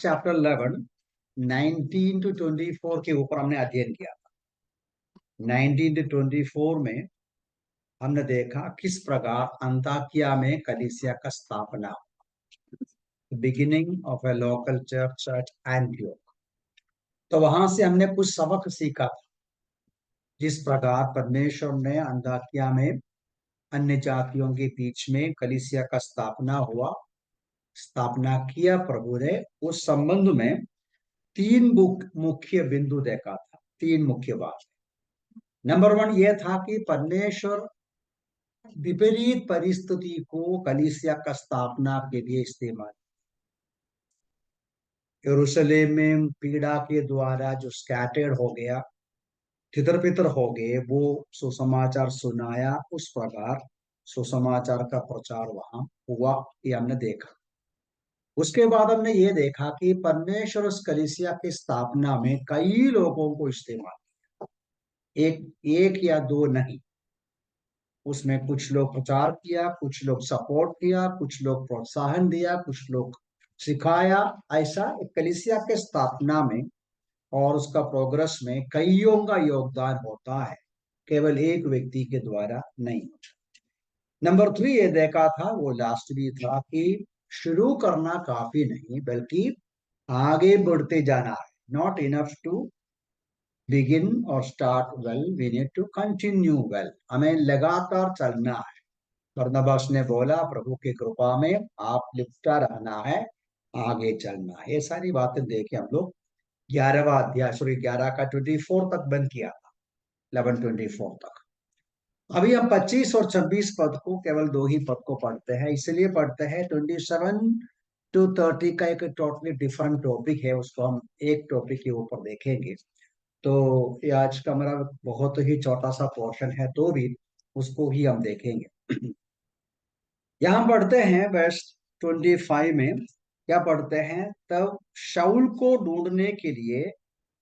Chapter 11 19 to 24 के ऊपर हमने अध्ययन किया था। 19 to 24 में हमने देखा किस प्रकार अंताकिया में कलीसिया का स्थापना, beginning of a local church at Antioch. तो वहां से हमने कुछ सबक सीखा था, जिस प्रकार परमेश्वर ने अंताकिया में अन्य जातियों के बीच में कलीसिया का स्थापना किया प्रभु ने। उस संबंध में तीन मुख्य बिंदु देखा था, तीन मुख्य बात। नंबर 1 यह था कि परमेश्वर विपरीत परिस्थिति को कलीसिया का स्थापना के लिए इस्तेमाल। यरूशलेम में पीड़ा के द्वारा जो स्कैटर्ड हो गया, तितर बितर हो गए, वो सुसमाचार सुनाया। उस प्रकार सुसमाचार का प्रचार वहां हुआ, ये हमने देखा। उसके बाद हमने ये देखा कि परमेश्वर उस कलीसिया की स्थापना में कई लोगों को इस्तेमाल, एक या दो नहीं। उसमें कुछ लोग प्रचार किया, कुछ लोग सपोर्ट किया, कुछ लोग प्रोत्साहन दिया, कुछ लोग सिखाया। ऐसा कलीसिया के स्थापना में और उसका प्रोग्रेस में कईयों का योगदान होता है, केवल एक व्यक्ति के द्वारा नहीं होता। नंबर 3 ये देखा था, वो लास्ट भी था, कि शुरू करना काफी नहीं बल्कि आगे बढ़ते जाना है। नॉट इनफ टू बिगिन और start well, we need to continue well. हमें लगातार चलना है। बरनबास ने बोला, प्रभु की कृपा में आप लिपटा रहना है, आगे चलना है। ये सारी बातें देखे हम लोग 11वां अध्याय 11 का 24 तक बंद किया था, 11-24 तक। अभी हम 25 और 26 पद को, केवल दो ही पद को पढ़ते हैं। इसलिए पढ़ते हैं 27 to 30 का एक टोटली डिफरेंट टॉपिक है, उसको हम एक टॉपिक के ऊपर देखेंगे। तो ये आज का हमारा बहुत ही छोटा सा पोर्शन है, तो भी उसको ही हम देखेंगे। यहाँ पढ़ते हैं वर्स 25 में, क्या पढ़ते हैं? तब शाऊल को ढूंढने के लिए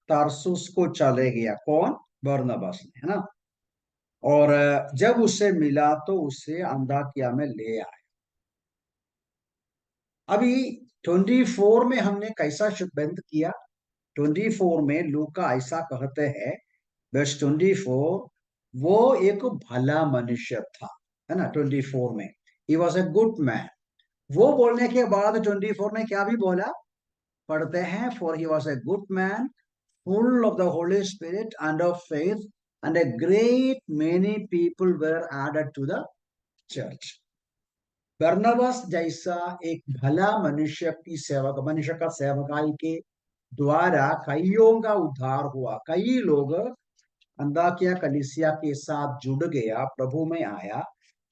तारसुस को चले गया। कौन? बरनबास ने, है ना। और जब उसे मिला तो उसे अंताकिया में ले आए। अभी 24 में हमने कैसा बंद किया? 24 में लूका ऐसा कहते हैं, वर्स 24, वो एक भला मनुष्य था, है ना। 24 में he was a good man. वो बोलने के बाद 24 में क्या भी बोला? पढ़ते हैं, for he was a good man, full of the Holy Spirit and of faith, and a great many people were added to the church. बरनबास जैसा एक भला मनुष्य का सेवकाई के द्वारा कईयों का उद्धार हुआ। कई लोग अंताकिया कलीसिया के साथ जुड़ गया, प्रभु में आया,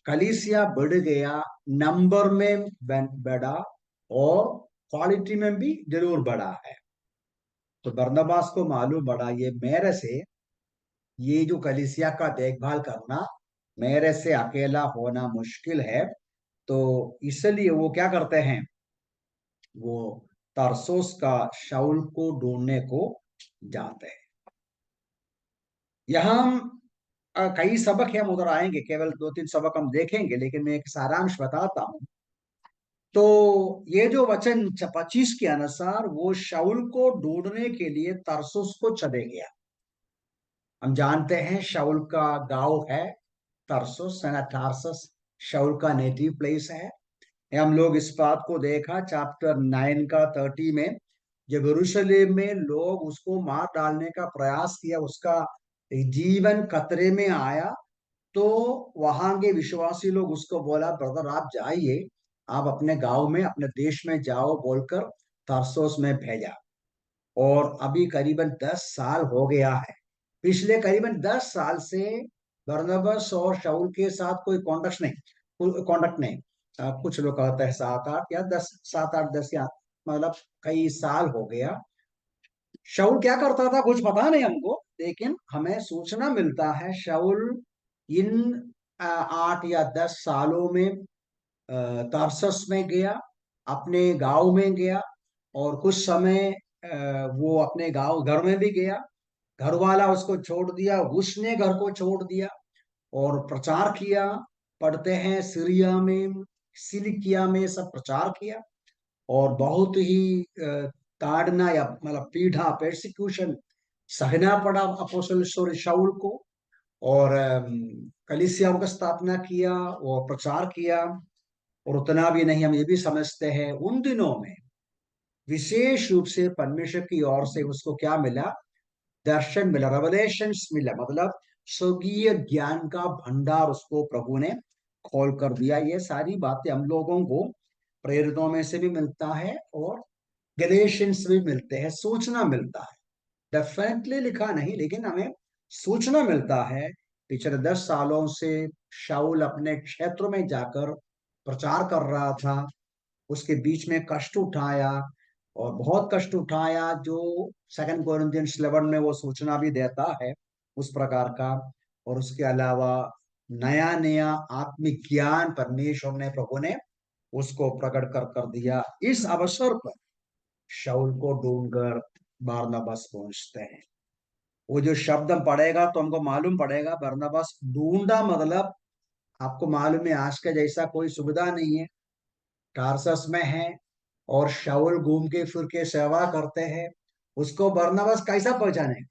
कलीसिया बढ़ गया, नंबर में बढ़ा और क्वालिटी में भी जरूर बढ़ा है। तो बरनबास को मालूम पड़ा, ये मेरे से, ये जो कलीसिया का देखभाल करना मेरे से अकेला होना मुश्किल है। तो इसलिए वो क्या करते हैं? वो तरसोस का शाऊल को ढूंढने को जाते हैं। यहाँ कई सबक है, हम उधर आएंगे, केवल 2-3 सबक हम देखेंगे, लेकिन मैं एक सारांश बताता हूँ। तो ये जो वचन 25 के अनुसार, वो शाऊल को ढूंढने के लिए तरसुस को चले गया। हम जानते हैं शाऊल का गांव है तरसुस, टारसस शाऊल का नेटिव प्लेस है। हम लोग इस बात को देखा चैप्टर 9 का 30 में, जब यरूशलेम में लोग उसको मार डालने का प्रयास किया, उसका जीवन खतरे में आया, तो वहां के विश्वासी लोग उसको बोला, ब्रदर आप जाइए, आप अपने गांव में, अपने देश में जाओ, बोलकर तरसोस में भेजा। और अभी करीबन 10 साल हो गया है। पिछले करीबन 10 साल से बरनबास और शाऊल के साथ कोई कॉन्टेक्ट नहीं। कुछ लोग कहते हैं 7-8 या 10, 7-8-10 या मतलब कई साल हो गया। शाऊल क्या करता था कुछ पता नहीं हमको, लेकिन हमें सूचना मिलता है शाऊल इन 8 या 10 सालों में तारसस में गया, अपने गांव में गया, और कुछ समय वो अपने गांव घर में भी गया। घर वाला उसको छोड़ दिया, उसने घर को छोड़ दिया और प्रचार किया। पढ़ते हैं सीरिया में, सिलिकिया में सब प्रचार किया, और बहुत ही ताड़ना या मतलब पीढ़ा, persecution सहना पड़ा अपोस्टल शाऊल को। और कलीसियाओं का स्थापना किया, वो प्रचार किया। और उतना भी नहीं, हम ये भी समझते हैं उन दिनों में विशेष रूप से परमेश्वर की ओर से उसको क्या मिला? दर्शन मिला, रेवलेशंस मिला, मतलब स्वर्गीय ज्ञान का भंडार उसको प्रभु ने खोल कर दिया। ये सारी बातें हम लोगों को प्रेरितों में से भी मिलता है और गलेशियंस भी मिलते हैं, सूचना मिलता है। डेफिनेटली लिखा नहीं, लेकिन हमें सूचना मिलता है। पिछले 10 सालों से शाऊल अपने क्षेत्र में जाकर प्रचार कर रहा था, उसके बीच में कष्ट उठाया और बहुत कष्ट उठाया, जो 2 कोरिन्थियंस 11 में वो सूचना भी देता है उस प्रकार का। और उसके अलावा नया नया आत्मिक ज्ञान परमेश्वर ने, प्रभु ने उसको प्रकट कर दिया। इस अवसर पर शाऊल को ढूंढकर बारनबास पहुंचते हैं। वो जो शब्द हम पढ़ेगा तो हमको मालूम पड़ेगा, बरनबास ढूंढा मतलब आपको मालूम है आज के जैसा कोई सुविधा नहीं है। टारसस में है और शाऊल घूम के फिर के सेवा करते हैं। उसको बरनबास कैसा पहचाने,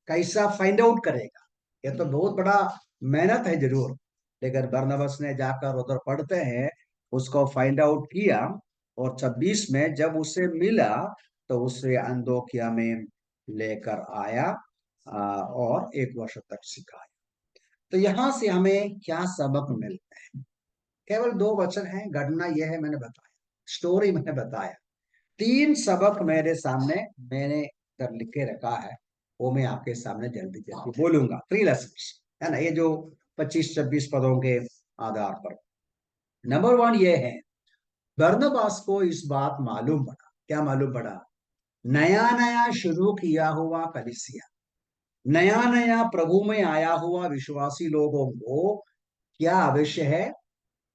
कैसा फाइंड आउट करेगा? ये तो बहुत बड़ा मेहनत है जरूर। लेकिन बरनबास ने जाकर उधर पढ़ते हैं, उसको फाइंड आउट किया। और 26 में जब उसे मिला तो उसे अंदोकिया में लेकर आया और 1 वर्ष तक सिखाया। तो यहां से हमें क्या सबक मिलता है? केवल 2 वचन हैं, घटना यह है, मैंने बताया, स्टोरी मैंने बताया। 3 सबक मेरे सामने मैंने इधर लिख के रखा है, वो मैं आपके सामने जल्दी जल्दी बोलूंगा। 3 लेसन्स है ना, ये जो 25-26 पदों के आधार पर। नंबर 1 ये है, बरनबास को इस बात मालूम पड़ा। क्या मालूम पड़ा? नया नया शुरू किया हुआ कलीसिया, नया नया प्रभु में आया हुआ विश्वासी लोगों को क्या आवश्यक है?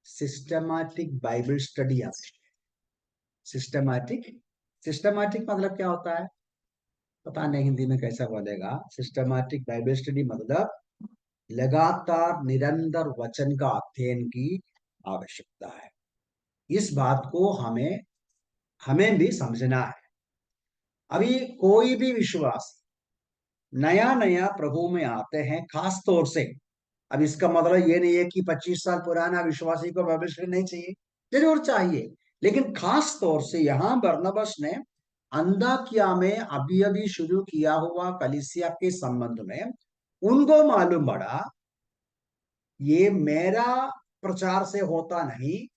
सिस्टमैटिक बाइबल स्टडी आवश्यक। सिस्टमैटिक, सिस्टमैटिक मतलब क्या होता है? पता नहीं हिंदी में कैसा बोलेगा। सिस्टमैटिक बाइबल स्टडी मतलब लगातार निरंतर वचन का अध्ययन की आवश्यकता है। इस बात को हमें हमें भी समझना है। अभी कोई भी विश्वास नया नया प्रभु में आते हैं, खास तौर से। अब इसका मतलब ये नहीं है कि 25 साल पुराना विश्वासी को बाइबल स्टडी नहीं चाहिए, जरूर चाहिए। लेकिन खास तौर से यहाँ बरनबास ने अंताकिया में अभी अभी शुरू किया हुआ कलीसिया के संबंध में उनको मालूम पड़ा, ये मेरा प्रचार से होता नहीं,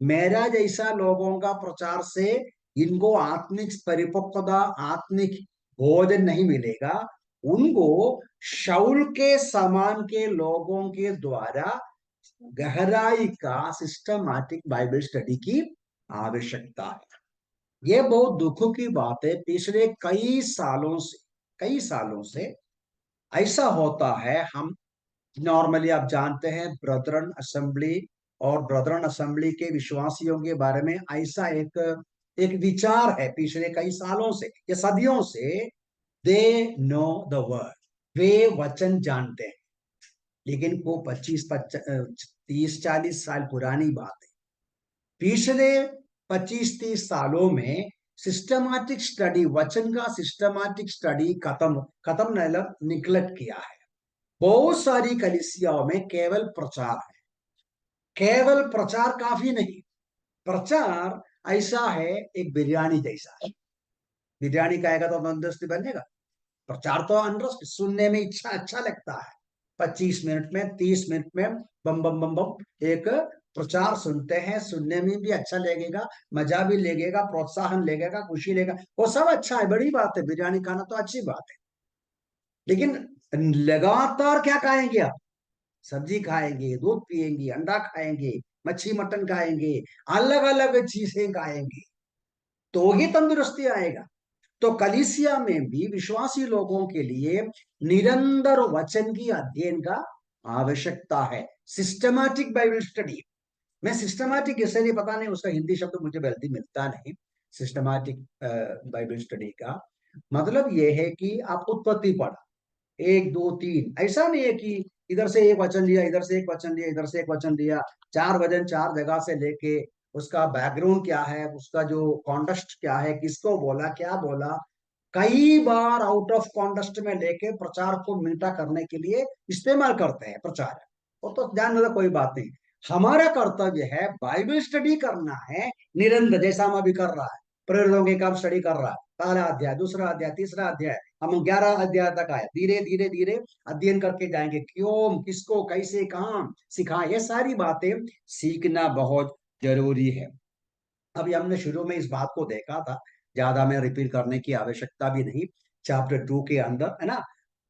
मेरा जैसा लोगों का प्रचार से इनको आत्मिक परिपक्वता, आत्मिक भोजन नहीं मिलेगा। उनको शाऊल के समान के लोगों के द्वारा गहराई का सिस्टमैटिक बाइबल स्टडी की आवश्यकता है। ये बहुत दुख की बात है। पिछले कई सालों से ऐसा होता है। हम नॉर्मली आप जानते हैं, ब्रदरन असेंबली और ब्रदरन असेंबली के विश्वासियों के बारे में ऐसा एक एक विचार है पिछले कई सालों से या सदियों से, दे नो द वर्ड, वे वचन जानते हैं। लेकिन वो 30-40 साल पुरानी बात है। पिछले 25-30 सालों में सिस्टमैटिक स्टडी, वचन का सिस्टमैटिक स्टडी खत्म खत्म निगलेक्ट किया है। बहुत सारी कलीसियाओं में केवल प्रचार है। केवल प्रचार काफी नहीं। प्रचार ऐसा है, एक बिरयानी जैसा है। बिरयानी खाएगा तो तंदुरुस्ती बनेगा। प्रचार तो अनरस्ट, सुनने में इच्छा अच्छा लगता है। 25 मिनट में, 30 मिनट में बम बम बम बम एक प्रचार सुनते हैं, सुनने में भी अच्छा लगेगा, मजा भी लगेगा, प्रोत्साहन लगेगा, खुशी लगेगा, वो सब अच्छा है, बड़ी बात है। बिरयानी खाना तो अच्छी बात है। लेकिन लगातार क्या खाएंगे आप? सब्जी खाएंगे, दूध पिएंगे, अंडा खाएंगे, मच्छी मटन खाएंगे, अलग अलग चीजें खाएंगे, तो ही तंदुरुस्ती आएगा। तो कलीसिया में भी विश्वासी लोगों के लिए निरंतर वचन की अध्ययन का आवश्यकता है। Systematic Bible study. मैं सिस्टमैटिक इसे नहीं, पता नहीं उसका हिंदी शब्द मुझे जल्दी मिलता नहीं। सिस्टमैटिक बाइबल स्टडी का मतलब यह है कि आप उत्पत्ति पढ़ा, 1 2 3, ऐसा नहीं है कि इधर से एक वचन लिया, इधर से एक वचन लिया, इधर से एक वचन लिया, 4 वचन 4 जगह से लेके उसका बैकग्राउंड क्या है, उसका जो कॉन्टेक्स्ट क्या है, किसको बोला, क्या बोला, कई बार आउट ऑफ कॉन्टेक्स्ट में लेके प्रचार को मिलता करने के लिए इस्तेमाल करते हैं प्रचार। वो तो ध्यान रखो, कोई बात नहीं। हमारा कर्तव्य है बाइबल स्टडी करना है निरंतर, जैसा हम अभी कर रहा है। प्रेरितों के काम स्टडी कर रहा है, पहला अध्याय, दूसरा अध्याय, तीसरा अध्याय, हम 11 अध्याय तक आए। धीरे धीरे धीरे अध्ययन करके जाएंगे, क्यों, किसको, कैसे, कहाँ सिखाएं, ये सारी बातें सीखना बहुत जरूरी है। अभी हमने शुरू में इस बात को देखा था, ज्यादा में रिपीट करने की आवश्यकता भी नहीं। चैप्टर 2 के अंदर है ना,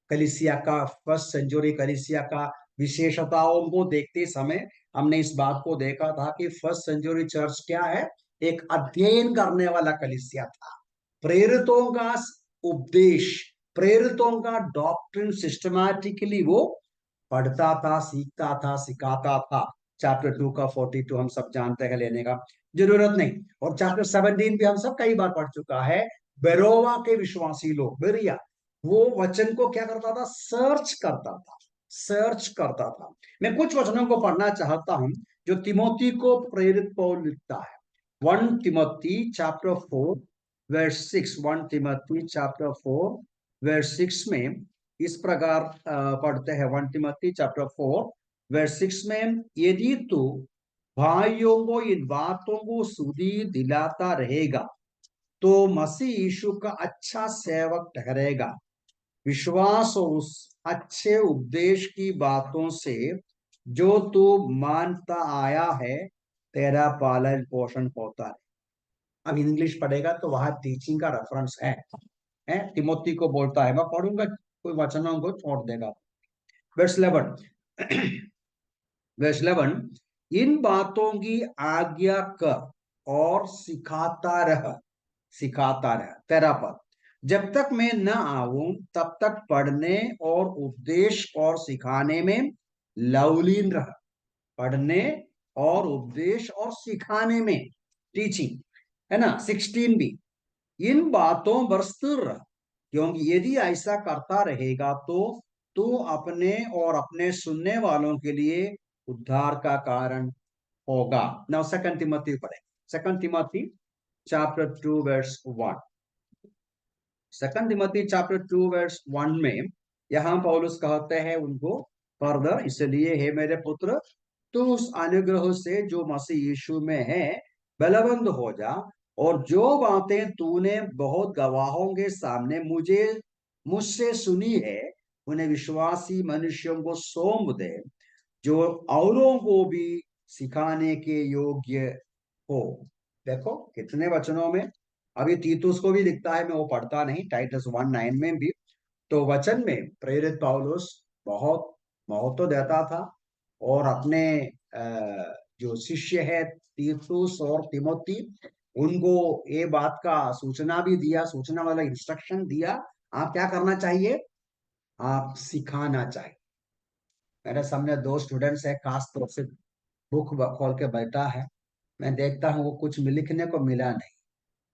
कलिसिया का, फर्स्ट सेंचुरी कलिसिया का विशेषताओं को देखते समय हमने इस बात को देखा था कि फर्स्ट सेंचुरी चर्च क्या है, एक अध्ययन करने वाला कलिसिया था। प्रेरितों का उपदेश, प्रेरितों का डॉक्ट्रिन सिस्टमैटिकली वो पढ़ता था, सीखता था, सिखाता था। चैप्टर 2 का 42 हम सब जानते हैं, लेने का जरूरत नहीं। और चैप्टर 17 भी हम सब कई बार पढ़ चुका है। बेरोवा के विश्वासी लोग, बेरिया, वो वचन को क्या करता था, सर्च करता था, सर्च करता था। मैं कुछ वचनों को पढ़ना चाहता हूं जो तिमोथी को प्रेरित पौल लिखता है। 1 Timothy chapter 4 verse 6, 1 Timothy chapter 4 verse 6 में इस प्रकार पढ़ते हैं। 1 तिमोथी चैप्टर 4 वर्स 6 में, यदि तू भाइयों को इन बातों को सुधी दिलाता रहेगा तो मसीह यीशु का अच्छा सेवक ठहरेगा, विश्वास और उस अच्छे उपदेश की बातों से जो तू मानता आया है तेरा पालन पोषण होता है। अब इंग्लिश पढ़ेगा तो वहां टीचिंग का रेफरेंस है, तिमोथी को बोलता है। मैं पढ़ूंगा, कोई वचनों को छोड़ देगा। वर्स 11, वर्स 11, इन बातों की आज्ञा कर और सिखाता रह, तेरा पद, जब तक मैं न आऊं तब तक पढ़ने और उपदेश और सिखाने में लवलीन रह। पढ़ने और उपदेश और सिखाने में, टीचिंग, है ना। 16 भी, इन बातों पर स्थिर रह, क्योंकि यदि ऐसा करता रहेगा तो तू अपने और अपने सुनने वालों के लिए उद्धार का कारण होगा। नाउ सेकंड तिमोथी पढ़े, second Timothy chapter 2 verse 1। Second Timothy chapter 2 verse 1 में यहाँ पौलुस कहते हैं उनको फर्दर, इसलिए हे मेरे पुत्र, तू उस अनुग्रह से जो मसीह यीशु में है बलवंत हो जा, और जो बातें तूने बहुत गवाहों के सामने मुझसे सुनी है उन्हें विश्वासी मनुष्यों को सौंप दे, जो औरों को भी सिखाने के योग्य हो। देखो कितने वचनों में। अभी तीतुस को भी लिखता है, मैं वो पढ़ता नहीं, टाइटस 1:9 में भी। तो वचन में प्रेरित पौलुस बहुत महत्व देता था, और अपने जो शिष्य है तीतुस और तिमोथी, उनको ये बात का सूचना भी दिया, सूचना वाला इंस्ट्रक्शन दिया, आप क्या करना चाहिए, आप सिखाना चाहिए। मेरे सामने दो स्टूडेंट्स है, खास तौर से बुक खोल के बैठा है, मैं देखता हूँ वो कुछ लिखने को मिला नहीं।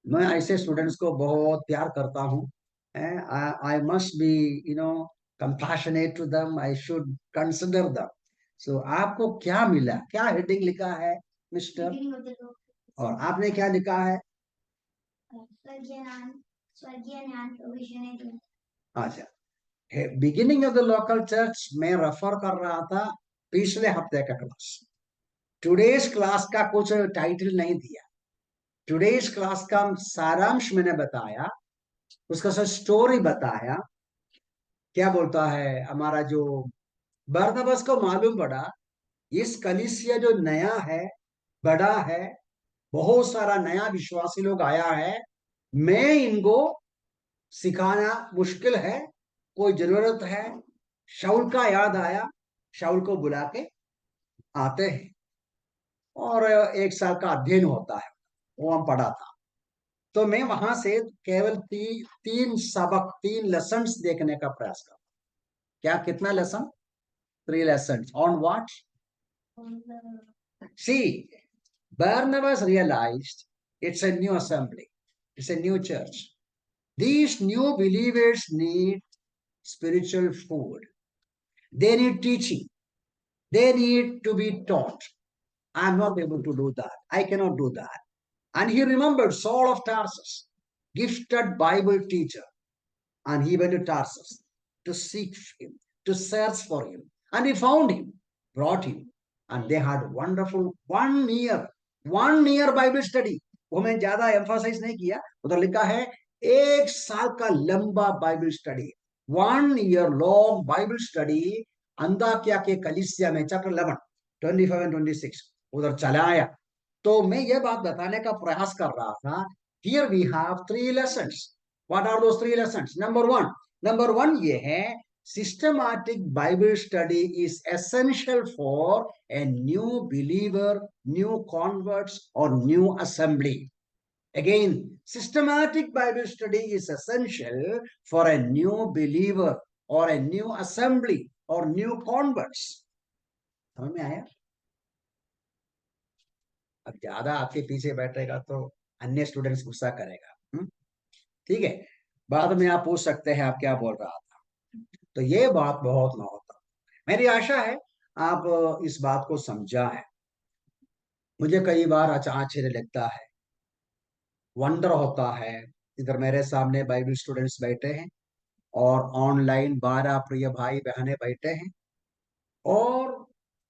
मैं ऐसे स्टूडेंट्स को बहुत प्यार करता हूँ। I must be, you know, compassionate to them, I should consider them. So आपको क्या मिला, क्या हेडिंग लिखा है मिस्टर, और आपने क्या लिखा है? अच्छा, beginning of the local church में रेफर कर रहा था पिछले हफ्ते का क्लास। टुडेज क्लास का कुछ टाइटल नहीं दिया, टुडेज क्लास का सारांश मैंने बताया, उसका सब स्टोरी बताया। क्या बोलता है हमारा जो बरनबास को मालूम पड़ा, इस कलीसिया जो नया है, बड़ा है, बहुत सारा नया विश्वासी लोग आया है, मैं इनको सिखाना मुश्किल है, कोई जरूरत है। शाऊल का याद आया, शाऊल को बुला के आते हैं, और 1 साल का अध्ययन होता है, वो हम पढ़ा था। तो मैं वहां से केवल तीन सबक, 3 लेसन्स देखने का प्रयास कर। क्या, कितना lesson? 3 lessons on what? See, Barnabas realized it's a new assembly, it's a new church. These new believers need spiritual food. They need teaching. They need to be taught. I am not able to do that. I cannot do that. And he remembered Saul of Tarsus, gifted Bible teacher. And he went to Tarsus to seek him, to search for him. And he found him, brought him. And they had wonderful 1 year Bible study. वो मैं ज्यादा emphasise नहीं किया, उधर लिखा है 1 साल का लंबा Bible study, 1 year long Bible study Antakya के कलीसिया में, चैप्टर 11, 25 and 26 उधर चलाया। तो मैं ये बात बताने का प्रयास कर रहा था, here we have 3 lessons. What are those 3 lessons? Number one ये है, systematic Bible study is essential for a new believer, new converts, or new assembly. Again, systematic Bible study is essential for a new believer or a new assembly or new converts. समझ में आया? अब ज्यादा आपके पीछे बैठेगा तो अन्य स्टूडेंट्स गुस्सा करेगा। ठीक है, बाद में आप पूछ सकते हैं आप क्या बोल रहा था। तो ये बात बहुत महत्वपूर्ण, मेरी आशा है आप इस बात को समझा है। मुझे कई बार आश्चर्य लगता है, वंडर होता है, इधर मेरे सामने बाइबल स्टूडेंट्स बैठे हैं और ऑनलाइन 12 प्रिय भाई बहनें बैठे हैं, और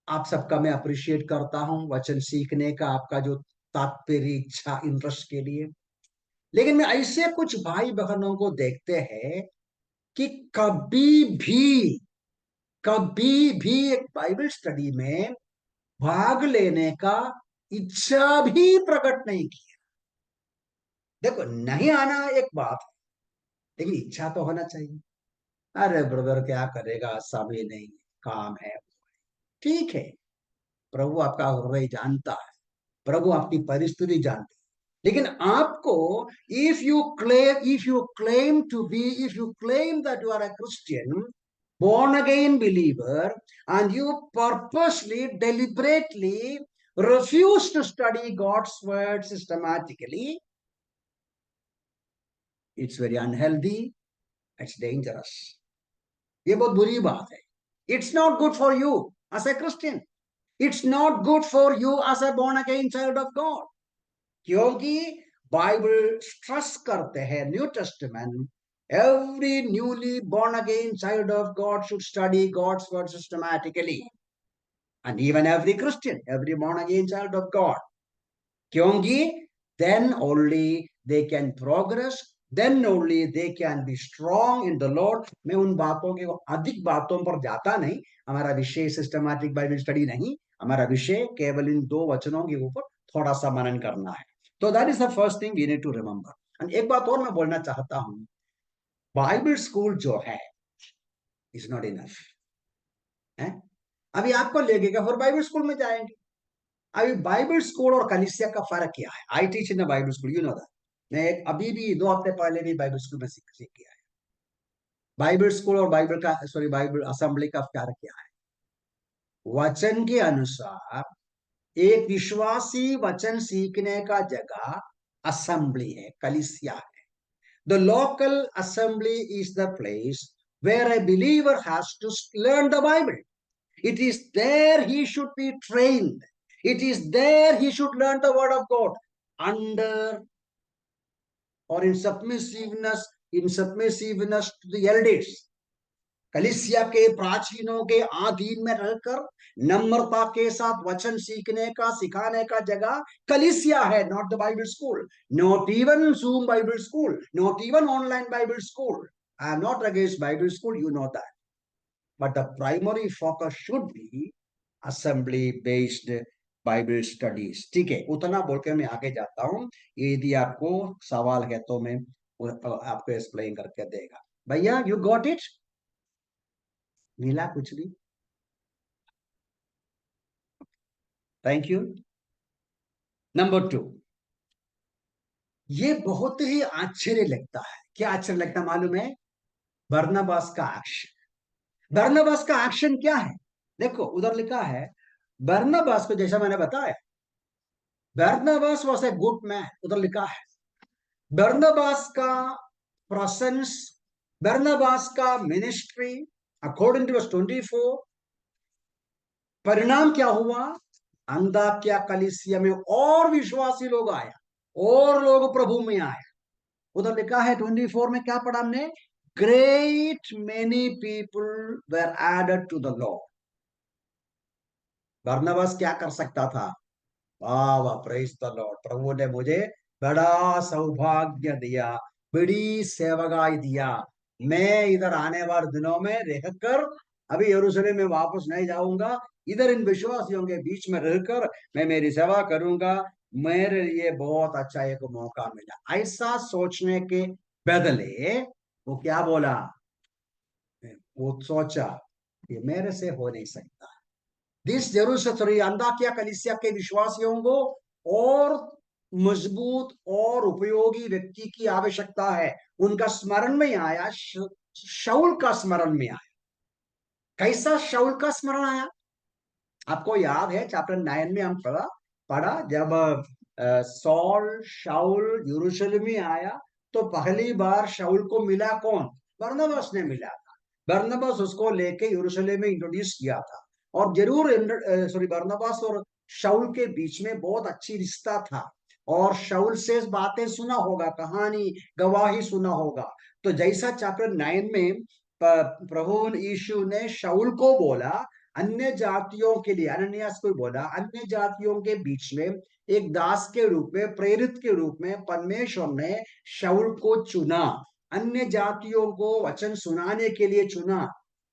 आप सबका मैं अप्रिशिएट करता हूं वचन सीखने का, आपका जो तात्पर्य, इच्छा, इंटरेस्ट के लिए। लेकिन मैं ऐसे कुछ भाई बहनों को देखते हैं कि कभी भी एक बाइबल स्टडी में भाग लेने का इच्छा भी प्रकट नहीं किया। देखो, नहीं आना एक बात है, लेकिन इच्छा तो होना चाहिए। अरे ब्रदर क्या करेगा, समय नहीं, काम है। ठीक है, प्रभु आपका हृदय जानता है, प्रभु आपकी परिस्थिति जानते हैं। लेकिन आपको, if you claim that you are a Christian, born again believer, and you purposely, deliberately refuse to study God's word systematically, it's very unhealthy, it's dangerous. ये बहुत बुरी बात है। It's not good for you as a Christian. It's not good for you as a born again child of God. क्योंकि Bible stress करते हैं, new testament, every newly born again child of God should study God's word systematically, and even every Christian, every born again child of God, क्योंकि then only they can progress, then only they can be strong in the Lord. मैं उन बातों के अधिक बातों पर जाता नहीं, हमारा विषय सिस्टमैटिक बाइबल स्टडी नहीं, हमारा विषय केवल इन 2 वचनों के ऊपर थोड़ा सा मनन करना है। तो that is the first thing we need to remember. And एक बात और मैं बोलना चाहता हूं, बाइबल स्कूल जो है इज नॉट इनफ है। अभी आपको लगेगा फिर बाइबल स्कूल में जाएंगे। अभी बाइबल स्कूल और कलीसिया का फर्क क्या है? I teach in Bible school, you know that. मैं अभी भी 2 हफ्ते पहले भी बाइबल स्कूल में सीख किया है। बाइबल स्कूल और बाइबल असेंबली का फर्क क्या है? वचन के अनुसार एक विश्वासी वचन सीखने का जगह असेंबली है, कलीसिया है। The local assembly is the place where a believer has to learn the Bible. It is there he should be trained. It is there he should learn the word of God under or in submissiveness to the elders. कलिसिया के प्राचीनों के अधीन में रहकर नम्रता के साथ वचन सीखने का, सिखाने का जगह कलिसिया है, not the Bible school, not even zoom Bible school, not even online Bible school. I am not against Bible school, you know that, but the primary focus should be assembly based Bible studies. ठीक है, उतना बोल के मैं आगे जाता हूं। यदि आपको सवाल है तो मैं आपको एक्सप्लेन करके देगा। भैया, यू गॉट इट? मिला कुछ भी? Thank you. नंबर 2, ये बहुत ही आश्चर्य लगता है। क्या आश्चर्य लगता है मालूम है? बरनबास का एक्शन। बरनबास का एक्शन क्या है? देखो, उधर लिखा है बरनबास को, जैसा मैंने बताया, बरनबास वॉज ए गुड मैन। उधर लिखा है बरनबास का प्रेजेंस, बरनबास का मिनिस्ट्री, अकॉर्डिंग टू 24, परिणाम क्या हुआ? अंताकिया कलीसिया में और विश्वासी लोग आया, और लोग प्रभु में आए। उधर लिखा है 24 में, क्या पढ़ा हमने? Great many people were added to the lord. Barnabas क्या कर सकता था? वाह वाह, प्रेज द लॉर्ड, प्रभु ने मुझे बड़ा सौभाग्य दिया, बड़ी सेवकाई दिया। मैं इधर आने वाले दिनों में रहकर, अभी यरूशलेम में वापस नहीं जाऊंगा, इधर इन विश्वासियों के बीच में रहकर मैं मेरी सेवा करूंगा। मेरे लिए बहुत अच्छा एक मौका मिला। ऐसा सोचने के बदले वो क्या बोला? वो सोचा ये मेरे से हो नहीं सकता। दिस जरूर अंताकिया कलीसिया के विश्वासियों को और मजबूत और उपयोगी व्यक्ति की आवश्यकता है। उनका स्मरण में आया, शाऊल का स्मरण में आया। कैसा शाऊल का स्मरण आया? आपको याद है चैप्टर 9 में हम पढ़ा पढ़ा जब सॉल शाऊल यरूशलेम में आया, तो पहली बार शाऊल को मिला कौन? बरनबास ने मिला था। बरनबास उसको लेके यरूशलेम में इंट्रोड्यूस किया था। और जरूर बरनबास और शाऊल के बीच में बहुत अच्छी रिश्ता था, और शाऊल से बातें सुना होगा, कहानी गवाही सुना होगा। तो जैसा चैप्टर 9 में प्रभु यीशु ने शाऊल को बोला, अन्य जातियों के लिए, अनन्यास को बोला, अन्य जातियों के बीच में एक दास के रूप में, प्रेरित के रूप में परमेश्वर ने शाऊल को चुना, अन्य जातियों को वचन सुनाने के लिए चुना।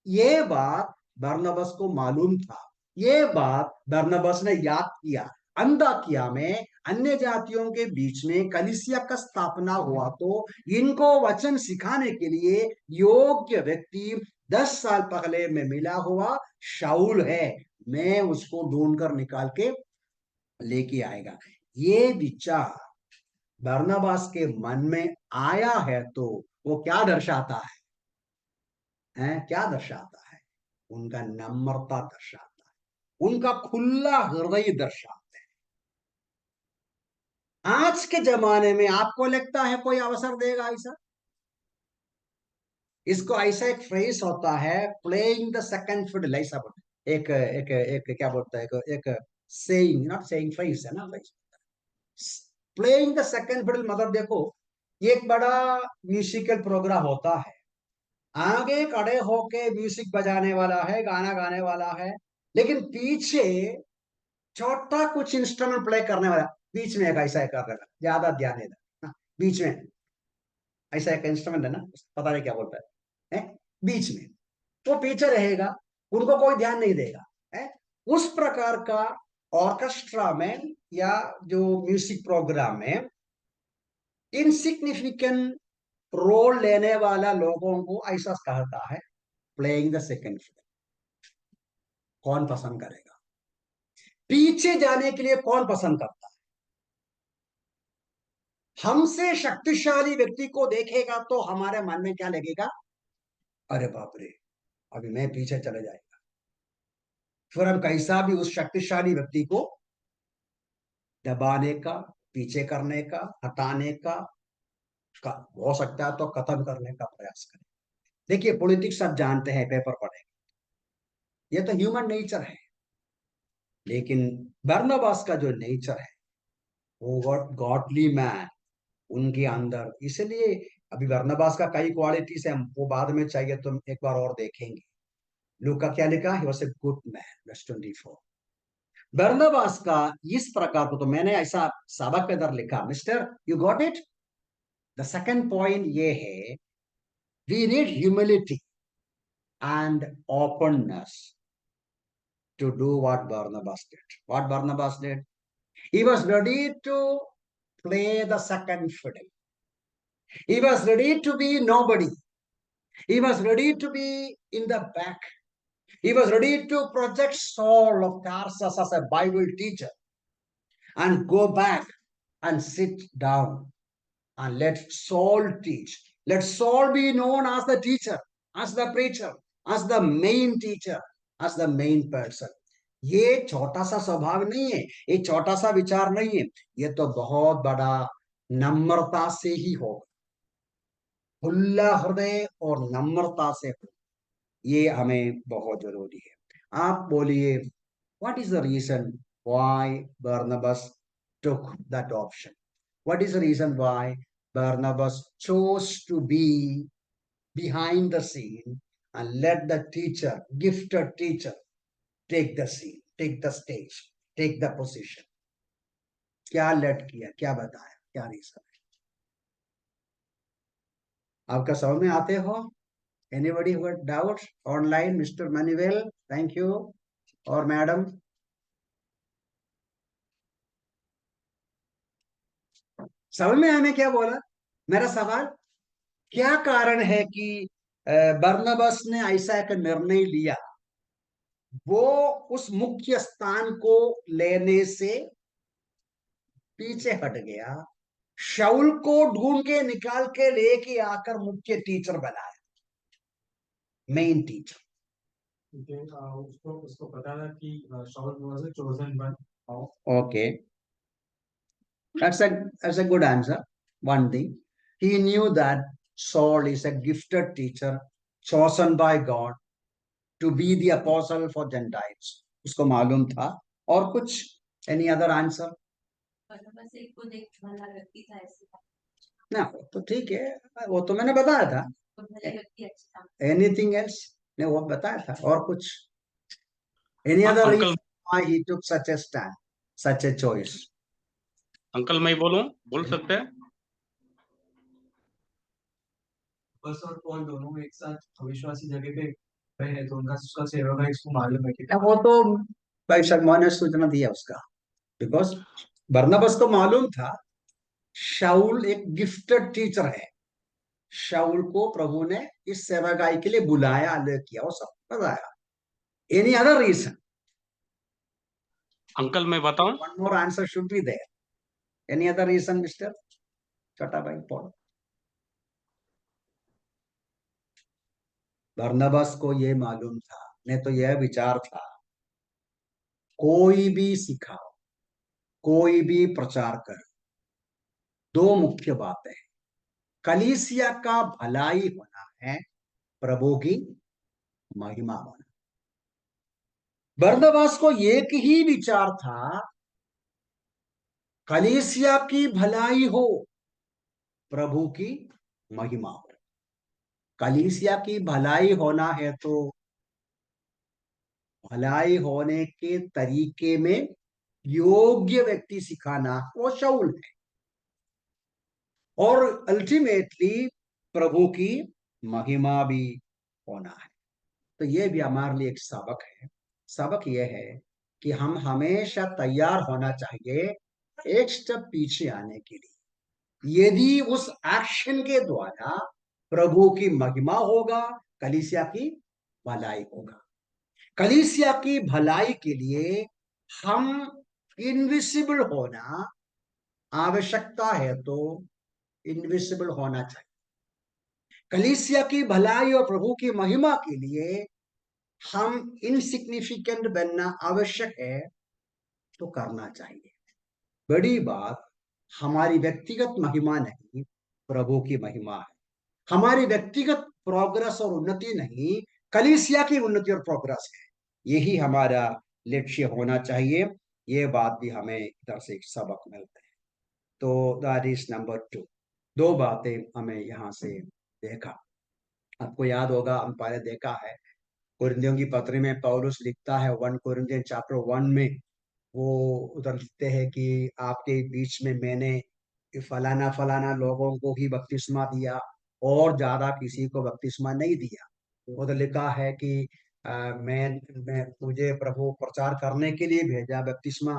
ये बात बरनबास को मालूम था। ये बात बरनबास ने याद किया। अंताकिया में अन्य जातियों के बीच में कलीसिया का स्थापना हुआ, तो इनको वचन सिखाने के लिए योग्य व्यक्ति 10 साल पहले में मिला हुआ शाऊल है। मैं उसको ढूंढ कर निकाल के लेके आएगा। ये विचार बरनबास के मन में आया है, तो वो क्या दर्शाता है? क्या दर्शाता है? उनका नम्रता दर्शाता है, उनका खुला हृदय दर्शाता है। आज के जमाने में आपको लगता है कोई अवसर देगा ऐसा? इसको ऐसा एक फ्रेज होता है, प्लेइंग द सेकंड फिडल, ऐसा बोलते एक एक एक क्या बोलता है, एक सेइंग, नॉट सेइंग, फ्रेज है ना, phrase. Playing the second fiddle मतलब देखो, एक बड़ा म्यूजिकल प्रोग्राम होता है, आगे खड़े होके म्यूजिक बजाने वाला है, गाना गाने वाला है, लेकिन पीछे छोटा कुछ इंस्ट्रूमेंट प्ले करने वाला, बीच में एक ऐसा कर रहा है, ज्यादा ध्यान देना, बीच में ऐसा एक इंस्ट्रूमेंट है ना, पता नहीं क्या बोलता है, बीच में वो पीछे रहेगा, उनको कोई ध्यान नहीं देगा, है? उस प्रकार का ऑर्केस्ट्रा में या जो म्यूजिक प्रोग्राम में इनसिग्निफिकेंट रोल लेने वाला लोगों को ऐसा कहता है प्लेइंग द सेकंड फिडल। कौन पसंद करेगा? पीछे जाने के लिए कौन पसंद करता है? हमसे शक्तिशाली व्यक्ति को देखेगा तो हमारे मन में क्या लगेगा? अरे बाप रे, अभी मैं पीछे चले जाएगा। फिर हम कैसा भी उस शक्तिशाली व्यक्ति को दबाने का, पीछे करने का, हटाने का हो सकता है, तो खत्म करने का प्रयास करें। देखिए, पॉलिटिक्स सब जानते हैं, पेपर पढ़े, ये तो ह्यूमन नेचर है। लेकिन बरनबास का जो नेचर है, वो गॉडली मैन उनके अंदर, इसलिए अभी बरनबास का कई क्वालिटीज है, वो बाद में चाहिए तो एक बार और देखेंगे। लूका क्या लिखा? He was a good man, verse 24। बरनबास का इस प्रकार को, तो मैंने ऐसा सबक के अंदर लिखा, mister you got it. The second point ये है, we need humility and openness to do what Barnabas did. What Barnabas did? He was ready to play the second fiddle. He was ready to be nobody. He was ready to be in the back. He was ready to project Saul of Tarsus as a Bible teacher and go back and sit down and let Saul teach. Let Saul be known as the teacher, as the preacher, as the main teacher, as the main person. ये छोटा सा स्वभाव नहीं है, ये छोटा सा विचार नहीं है, ये तो बहुत बड़ा नम्रता से ही होगा, खुला हृदय और नम्रता से हो। ये हमें बहुत जरूरी है। आप बोलिए, what is the reason why Barnabas took that option. What is the reason why Barnabas chose to be behind the scene and let the teacher, gifted teacher, take the scene, take the stage, take the position? क्या late किया, क्या बताया, क्या reason है? आपका समझ में आते हो? Anybody who had doubts online? Mr. Manuel, thank you. और मैडम? समझ में आने क्या बोला? मेरा सवाल, क्या कारण है कि बरनबास ने ऐसा एक निर्णय लिया? वो उस मुख्य स्थान को लेने से पीछे हट गया, शाऊल को ढूंढ के निकाल के लेके आकर मुख्य टीचर बनाया, मेन टीचर। उसको उसको पता था कि शाऊल was a chosen one. Okay, that's a good answer. One thing, he knew that Saul is a gifted teacher chosen by God to be the apostle for Gentiles. उसको मालूम था। और कुछ? Any other answer? बस एक को देख भला व्यक्ति था ऐसे ना, तो ठीक है, वो तो मैंने बताया था। तो भले व्यक्ति अच्छा था। Anything else? ने वो बताया था। और कुछ? Any other uncle reason why he took such a stand, such a choice? Uncle मैं बोलूं, बोल सकते हैं? बस और पॉल दोनों एक साथ अविश्वासी जगह पे गए हैं, तो उनका उसका सेवक है, इसको मालूम है कि वो तो भाई शर्मा ने सूचना दिया उसका, बिकॉज बरनबास को मालूम था शाऊल एक गिफ्टेड टीचर है। शाऊल को प्रभु ने इस सेवागाई के लिए बुलाया, अलग किया, वो सब बताया। Any other reason? अंकल मैं बताऊं? One more answer should be there. Any other reason mister छोटा भाई पॉल? बरनबास को ये मालूम था, नहीं तो यह विचार था, कोई भी सिखाओ, कोई भी प्रचार कर, दो मुख्य बातें, कलीसिया का भलाई होना है, प्रभु की महिमा होना। बरनबास को एक ही विचार था, कलीसिया की भलाई हो, प्रभु की महिमा हो। कलीसिया की भलाई होना है तो भलाई होने के तरीके में योग्य व्यक्ति सिखाना, वो शाऊल है। और अल्टीमेटली प्रभु की महिमा भी होना है। तो ये भी हमारे लिए एक सबक है। सबक यह है कि हम हमेशा तैयार होना चाहिए एक स्टेप पीछे आने के लिए, यदि उस एक्शन के द्वारा प्रभु की महिमा होगा, कलीसिया की भलाई होगा। कलीसिया की भलाई के लिए हम इनविजिबल होना आवश्यकता है, तो इनविजिबल होना चाहिए। कलीसिया की भलाई और प्रभु की महिमा के लिए हम इनसिग्निफिकेंट बनना आवश्यक है, तो करना चाहिए। बड़ी बात हमारी व्यक्तिगत महिमा नहीं, प्रभु की महिमा है। हमारी व्यक्तिगत प्रोग्रेस और उन्नति नहीं, कलीसिया की उन्नति और प्रोग्रेस है। यही हमारा लक्ष्य होना चाहिए। ये बात भी हमें इधर से एक सबक मिलता है। तो दैट इज नंबर 2। दो बातें हमें यहाँ से देखा। आपको याद होगा, हम पहले देखा है कुरिन्थियों की पत्री में पौलुस लिखता है 1 कोरिन्थियन चैप्टर 1 में, वो उधर लिखते हैं कि आपके बीच में मैंने फलाना फलाना लोगों को ही बपतिस्मा दिया और ज्यादा किसी को बपतिस्मा नहीं दिया। उधर लिखा है कि मैं मुझे प्रभु प्रचार करने के लिए भेजा, बपतिस्मा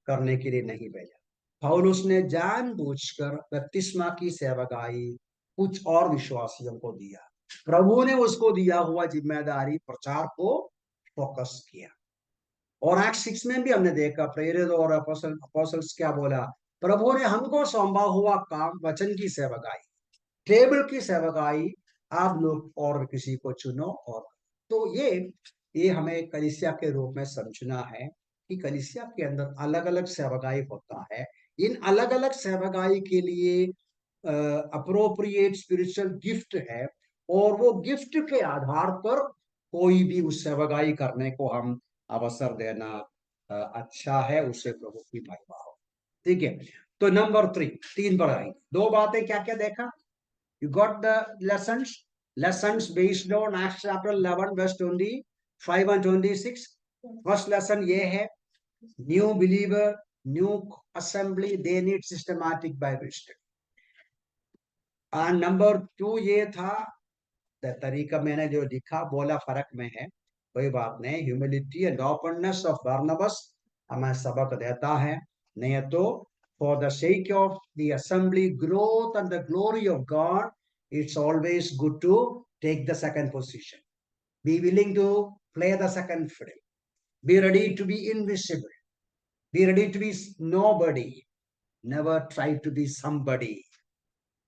करने के लिए नहीं भेजा। पौलुस ने जानबूझकर बपतिस्मा की सेवकाई कुछ और विश्वासियों को दिया। प्रभु ने उसको दिया हुआ जिम्मेदारी प्रचार को फोकस किया। और एक्ट 6 में भी हमने देखा प्रेरित और अपोस्टल्स क्या बोला, प्रभु ने हमको सौंपा हुआ काम वचन की सेवकाई, टेबल की सेवकाई, आप लोग और किसी को चुनो। और तो ये हमें कलीसिया के रूप में समझना है कि कलीसिया के अंदर अलग अलग सेवकाई होता है। इन अलग अलग सेवकाई के लिए अप्रोप्रिएट स्पिरिचुअल गिफ्ट है, और वो गिफ्ट के आधार पर कोई भी उस सेवकाई करने को हम अवसर देना अच्छा है, उससे प्रभु की महिमा हो। ठीक है, तो नंबर 3 पर आएंगे। दो बातें क्या क्या देखा? You got the lessons based on Acts chapter 11 verse 25 and 26। First lesson ये है, new believer, new assembly, they need systematic Bible study. And number 2 ये था, तरीका मैंने जो लिखा बोला फर्क में है, कोई बात नहीं। ह्यूमिलिटी एंड ओपननेस ऑफ बारनबास हमें सबक देता है। नहीं तो for the sake of the assembly growth and the glory of God, it's always good to take the second position. Be willing to play the second fiddle. Be ready to be invisible. Be ready to be nobody. Never try to be somebody.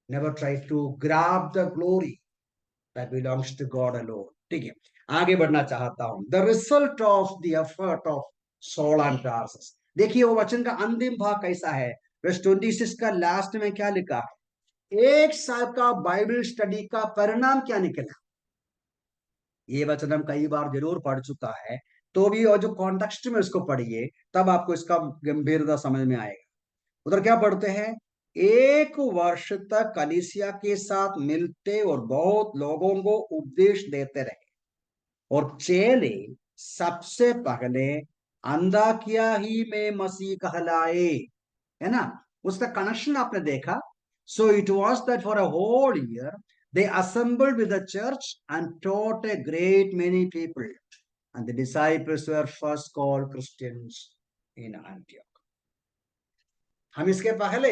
Never try to grab the glory that belongs to God alone. ठीक है, आगे बढ़ना चाहता हूं। The result of the effort of Saul and Tarsus. देखिए वो वचन का अंतिम भाग कैसा है। वर्स 26 का लास्ट में क्या लिखा है? 1 साल का बाइबल स्टडी का परिणाम क्या निकला? ये वचन हम कई बार जरूर पढ़ चुका है, तो भी और जो कॉन्टेक्स्ट में उसको पढ़िए तब आपको इसका गंभीरता समझ में आएगा। उधर क्या पढ़ते हैं? 1 वर्ष तक कलीसिया के साथ मिलते और बहुत लोगों को उपदेश देते रहे, और चेले सबसे पहले अंताकिया ही में मसीह कहलाए। है ना, उसका कनेक्शन आपने देखा। So it was that for a whole year they assembled with the church and taught a great many people, and the disciples were first called Christians in Antioch. हम इसके पहले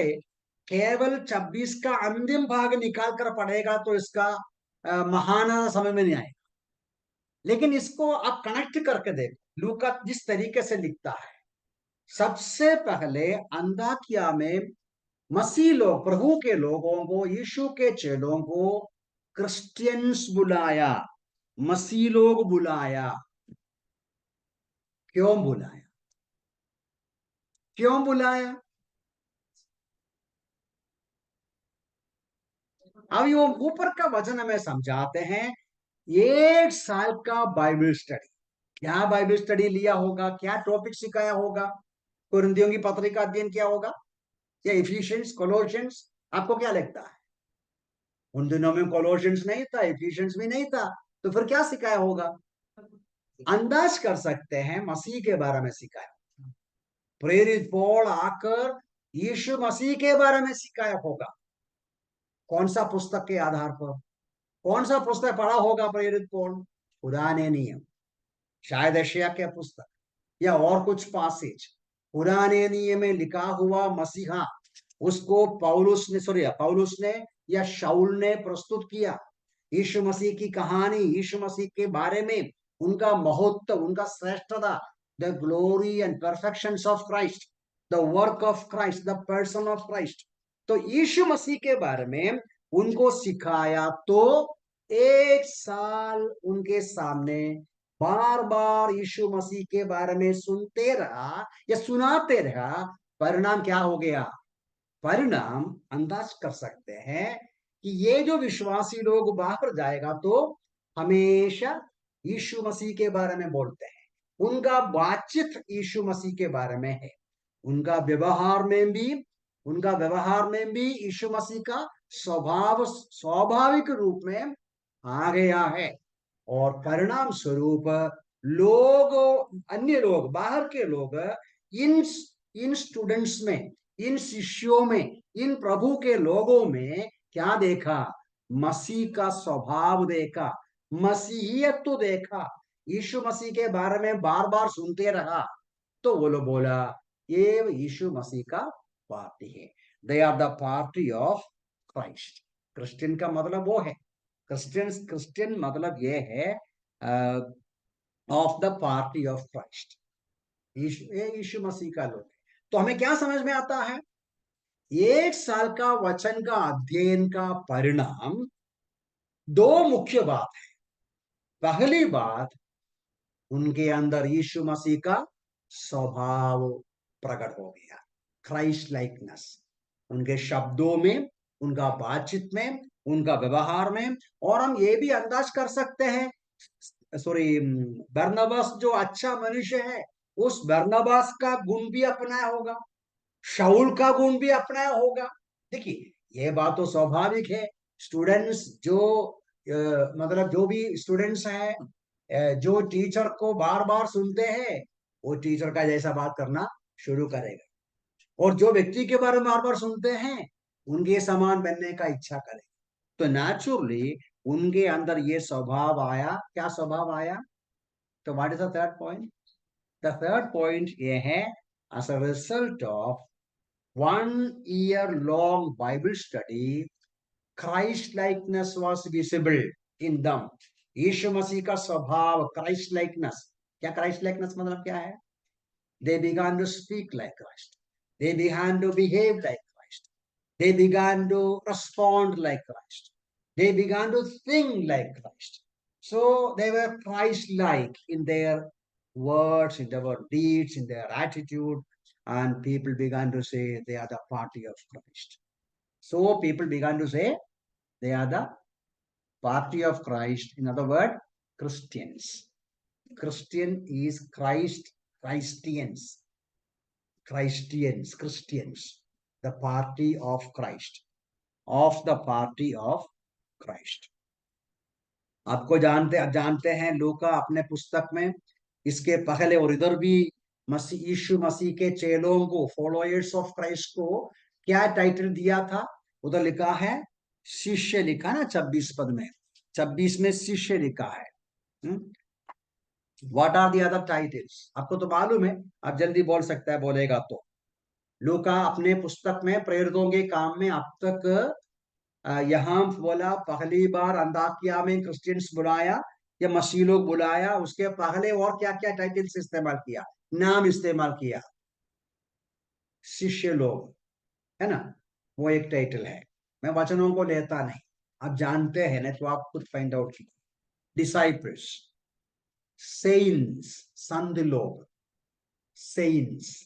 केवल 26 का अंतिम भाग निकाल कर पढ़ेगा तो इसका महाना समझ में नहीं आएगा, लेकिन इसको आप कनेक्ट करके देखो। लूका जिस तरीके से लिखता है, सबसे पहले अंताकिया में मसीह लोग, प्रभु के लोगों को, यीशु के चेलों को क्रिश्चियंस बुलाया, मसीह लोग बुलाया। क्यों बुलाया? क्यों बुलाया? अब ये ऊपर का वचन हमें समझाते हैं। 1 साल का बाइबल स्टडी, क्या बाइबल स्टडी लिया होगा? क्या टॉपिक सिखाया होगा? कुरिन्थियों की पत्रिका अध्ययन किया होगा या इफिशियंस, कोलोशियंस? आपको क्या लगता है? उन दिनों में कोलोशियंस नहीं था, इफिशियंस भी नहीं था, तो फिर क्या सिखाया होगा? अंदाज कर सकते हैं मसीह के बारे में सिखाया। प्रेरित पौल आकर यीशु मसीह के बारे में सिखाया होगा। कौन सा पुस्तक के आधार पर? कौन सा पुस्तक पढ़ा होगा प्रेरित पौल? पुराने नियम, शायद एशिया के पुस्तक या और कुछ पासेज। पुराने नियम में लिखा हुआ मसीहा, उसको पौलुस ने या शाऊल ने प्रस्तुत किया। यीशु मसीह की कहानी, यीशु मसीह के बारे में, उनका महत्व, उनका श्रेष्ठता, the glory and perfections of Christ, the work of Christ, the person of Christ. तो यीशु मसीह के बारे में उनको सिखाया। तो 1 साल उनके सामने बार बार यीशु मसीह के बारे में सुनते रहा या सुनाते रहा। परिणाम क्या हो गया? परिणाम अंदाज कर सकते हैं कि ये जो विश्वासी लोग बाहर जाएगा तो हमेशा यीशु मसीह के बारे में बोलते हैं। उनका बातचीत यीशु मसीह के बारे में है। उनका व्यवहार में भी यीशु मसीह का स्वभाव स्वाभाविक रूप में आ गया है। और परिणाम स्वरूप अन्य लोग, बाहर के लोग इन स्टूडेंट्स में, इन शिष्यों में, इन प्रभु के लोगों में क्या देखा? मसीह का स्वभाव देखा, मसीहियत तो देखा। यीशु मसीह के बारे में बार बार सुनते रहा, तो वो लोग बोला ये यीशु मसीह का पार्टी है। They are the party of Christ. Christian का मतलब वो है। क्रिश्चियन मतलब ये है of the party of Christ. यीशु मसीह का लोग। तो हमें क्या समझ में आता है? 1 साल का वचन का अध्ययन का परिणाम 2 मुख्य बात है। पहली बात, उनके अंदर यीशु मसीह का स्वभाव प्रकट हो गया, क्राइस्ट लाइकनेस। उनके शब्दों में, उनका बातचीत में, उनका व्यवहार में। और हम ये भी अंदाज कर सकते हैं, बरनबास जो अच्छा मनुष्य है, उस बरनबास का गुण भी अपनाया होगा, शाऊल का गुण भी अपनाया होगा। देखिए ये बात तो स्वाभाविक है। स्टूडेंट्स जो मतलब जो भी स्टूडेंट्स हैं, जो टीचर को बार बार सुनते हैं, वो टीचर का जैसा बात करना शुरू करेगा, और जो व्यक्ति के बारे में बार बार सुनते हैं, उनके समान बनने का इच्छा करेगा। तो नेचुरली उनके अंदर ये स्वभाव आया। क्या स्वभाव आया? तो what is the third point? The third point ये है, as a result of 1 year long Bible study, Christ likeness was visible in them. यीशु मसीह का स्वभाव, क्राइस्ट लाइकनेस। क्या क्राइस्ट लाइकनेस मतलब क्या है? They began to speak like Christ. They began to behave like Christ. They began to respond like Christ. They began to think like Christ. So they were Christ-like in their words, in their deeds, in their attitude, and people began to say they are the party of Christ. So people began to say they are the party of Christ. In other words, Christians. Christian is Christ, Christians. Christians, the party of Christ, of the party of Christ. आपको जानते हैं लूका अपने पुस्तक में इसके पहले और इधर भी मसीह यीशु मसीह के चेलों को, फॉलोअर्स ऑफ क्राइस्ट को क्या टाइटल दिया था? उधर लिखा है शिष्य, लिखा ना 26 पद में, 26 में शिष्य लिखा है। What are the other titles? आपको तो मालूम है, आप जल्दी बोल सकता है, बोलेगा तो। लूका अपने पुस्तक में प्रेरितों के काम में अब तक यहाँ बोला पहली बार अंताकिया में क्रिश्चियंस बुलाया या मसीह लोग बुलाया, उसके पहले और क्या क्या टाइटल्स इस्तेमाल किया, नाम इस्तेमाल किया? शिष्य लोग, है ना, वो एक टाइटल है। मैं वचनों को लेता नहीं, आप जानते हैं ना, तो आप खुद फाइंड आउट कीजिए। डिसाइपल्स, सेइंट्स, संत लोग, सेइंट्स,